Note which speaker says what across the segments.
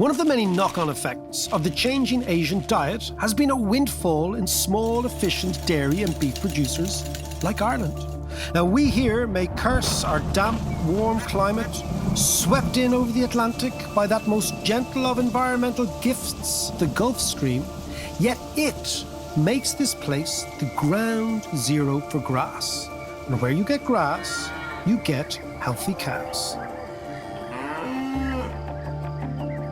Speaker 1: One of the many knock-on effects of the changing Asian diet has been a windfall in small, efficient dairy and beef producers like Ireland. Now, we here may curse our damp, warm climate, swept in over the Atlantic by that most gentle of environmental gifts, the Gulf Stream, yet it makes this place the ground zero for grass. And where you get grass, you get healthy cows.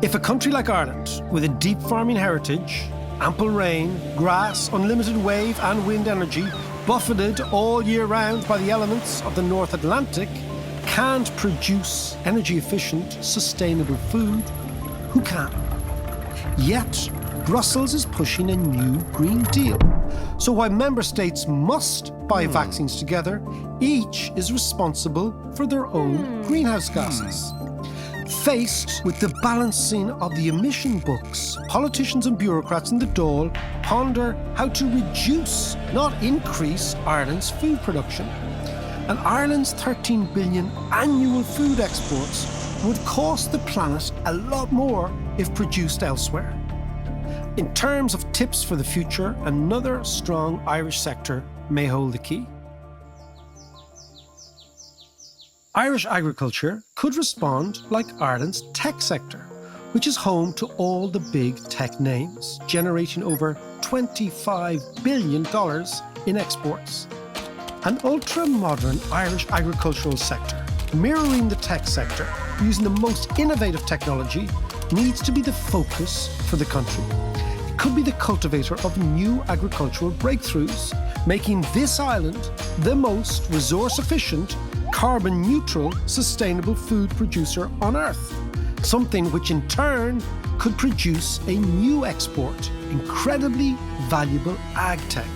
Speaker 1: If a country like Ireland, with a deep farming heritage, ample rain, grass, unlimited wave and wind energy, buffeted all year round by the elements of the North Atlantic, can't produce energy-efficient, sustainable food, who can? Yet, Brussels is pushing a new Green Deal. So while member states must buy vaccines together, each is responsible for their own greenhouse gases. Faced with the balancing of the emission books, politicians and bureaucrats in the Dáil ponder how to reduce, not increase, Ireland's food production. And Ireland's 13 billion annual food exports would cost the planet a lot more if produced elsewhere. In terms of tips for the future, another strong Irish sector may hold the key. Irish agriculture could respond like Ireland's tech sector, which is home to all the big tech names, generating over $25 billion in exports. An ultra-modern Irish agricultural sector, mirroring the tech sector, using the most innovative technology, needs to be the focus for the country. It could be the cultivator of new agricultural breakthroughs, making this island the most resource-efficient, carbon-neutral, sustainable food producer on Earth. Something which in turn could produce a new export, incredibly valuable ag tech.